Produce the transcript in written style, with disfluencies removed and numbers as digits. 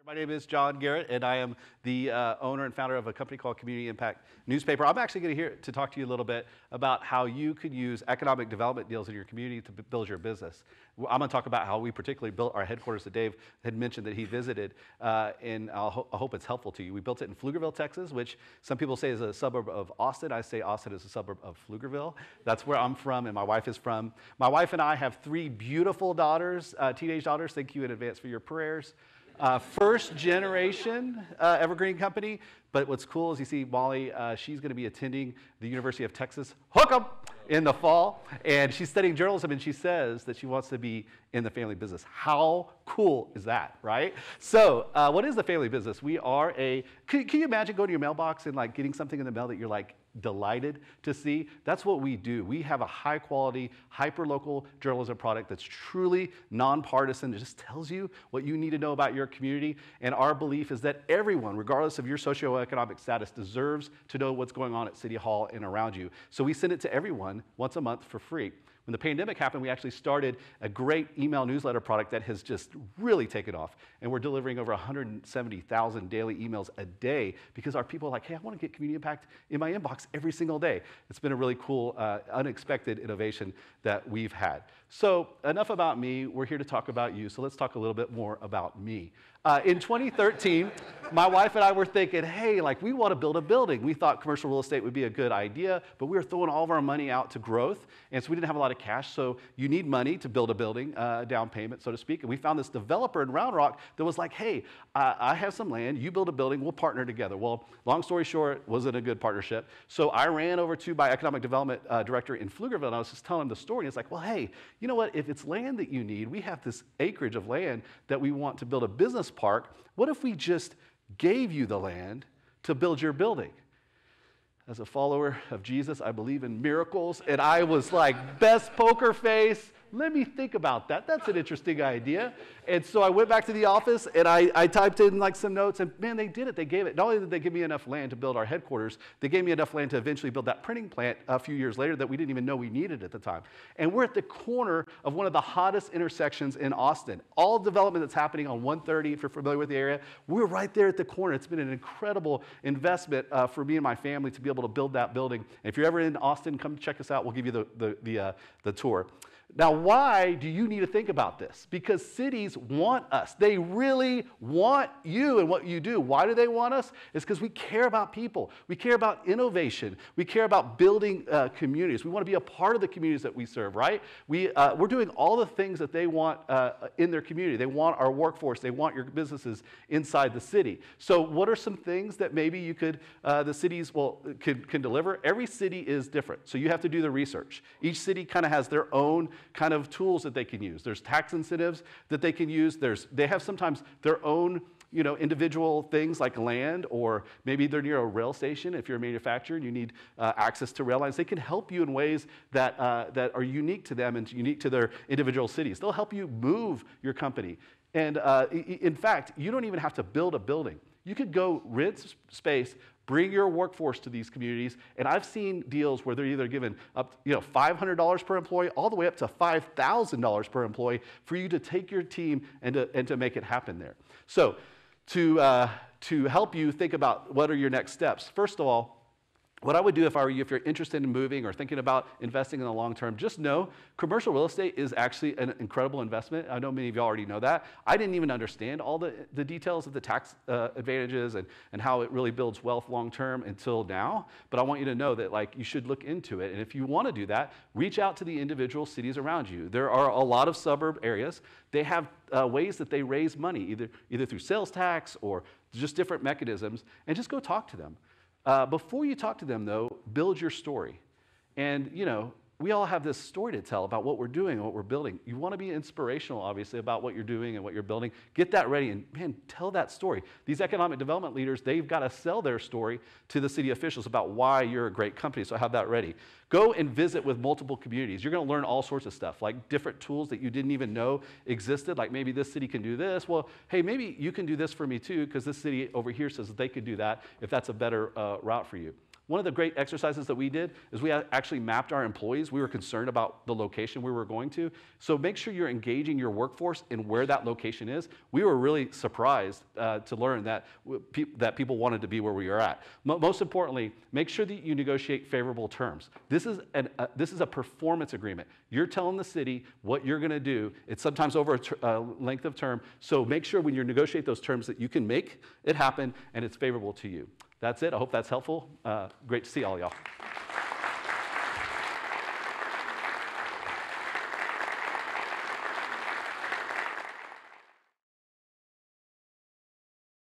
My name is John Garrett, and I am the owner and founder of a company called Community Impact Newspaper. I'm actually going to talk to you a little bit about how you could use economic development deals in your community to build your business. I'm going to talk about how we particularly built our headquarters that Dave had mentioned that he visited, and I hope it's helpful to you. We built it in Pflugerville, Texas, which some people say is a suburb of Austin. I say Austin is a suburb of Pflugerville. That's where I'm from, and my wife is from. My wife and I have three beautiful daughters, teenage daughters. Thank you in advance for your prayers. First generation Evergreen company, but what's cool is you see Molly, she's going to be attending the University of Texas Hook 'em in the fall, and she's studying journalism, and she says that she wants to be in the family business. How cool is that, right? So what is the family business? We are can you imagine going to your mailbox and like getting something in the mail that you're like delighted to see? That's what we do. We have a high quality, hyper-local journalism product that's truly nonpartisan. It just tells you what you need to know about your community. And our belief is that everyone, regardless of your socioeconomic status, deserves to know what's going on at City Hall and around you. So we send it to everyone once a month for free. When the pandemic happened, we actually started a great email newsletter product that has just really taken off. And we're delivering over 170,000 daily emails a day because our people are like, hey, I want to get community impact in my inbox every single day. It's been a really cool, unexpected innovation that we've had. So enough about me. We're here to talk about you. So let's talk a little bit more about me. In 2013, my wife and I were thinking, hey, like we want to build a building. We thought commercial real estate would be a good idea, but we were throwing all of our money out to growth, and so we didn't have a lot of cash, so you need money to build a building, down payment, so to speak, and we found this developer in Round Rock that was like, hey, I have some land, you build a building, we'll partner together. Well, long story short, wasn't a good partnership, so I ran over to my economic development director in Pflugerville, and I was just telling him the story, and it's like, well, hey, you know what, if it's land that you need, we have this acreage of land that we want to build a business park. What if we just gave you the land to build your building? As a follower of Jesus, I believe in miracles, and I was like, best poker face. Let me think about that. That's an interesting idea. And so I went back to the office, and I typed in like some notes, and man, they did it. They gave it. Not only did they give me enough land to build our headquarters, they gave me enough land to eventually build that printing plant a few years later that we didn't even know we needed at the time. And we're at the corner of one of the hottest intersections in Austin. All development that's happening on 130, if you're familiar with the area, we're right there at the corner. It's been an incredible investment for me and my family to be able to build that building. And if you're ever in Austin, come check us out. We'll give you the tour. Now, why do you need to think about this? Because cities want us. They really want you and what you do. Why do they want us? It's because we care about people. We care about innovation. We care about building communities. We want to be a part of the communities that we serve, right? We're doing all the things that they want in their community. They want our workforce. They want your businesses inside the city. So what are some things that maybe you could, the cities can deliver? Every city is different. So you have to do the research. Each city kind of has their own kind of tools that they can use. There's tax incentives that they can use. They have sometimes their own, individual things like land, or maybe they're near a rail station. If you're a manufacturer and you need access to rail lines, they can help you in ways that are unique to them and unique to their individual cities. They'll help you move your company. And in fact, you don't even have to build a building. You could go rent space, bring your workforce to these communities, and I've seen deals where they're either given up, $500 per employee, all the way up to $5,000 per employee for you to take your team and to make it happen there. So, to help you think about what are your next steps, first of all, what I would do if I were you, if you're interested in moving or thinking about investing in the long term, just know commercial real estate is actually an incredible investment. I know many of you already know that. I didn't even understand all the details of the tax advantages and how it really builds wealth long term until now. But I want you to know that you should look into it. And if you want to do that, reach out to the individual cities around you. There are a lot of suburb areas. They have ways that they raise money, either through sales tax or just different mechanisms, and just go talk to them. Before you talk to them, though, build your story. And, we all have this story to tell about what we're doing and what we're building. You want to be inspirational, obviously, about what you're doing and what you're building. Get that ready and, man, tell that story. These economic development leaders, they've got to sell their story to the city officials about why you're a great company, so have that ready. Go and visit with multiple communities. You're going to learn all sorts of stuff, like different tools that you didn't even know existed, like maybe this city can do this. Well, hey, maybe you can do this for me too, because this city over here says that they could do that if that's a better route for you. One of the great exercises that we did is we actually mapped our employees. We were concerned about the location we were going to. So make sure you're engaging your workforce in where that location is. We were really surprised to learn that people wanted to be where we are at. Most importantly, make sure that you negotiate favorable terms. This is a performance agreement. You're telling the city what you're going to do. It's sometimes over a length of term. So make sure when you negotiate those terms that you can make it happen and it's favorable to you. That's it. I hope that's helpful. Great to see all y'all.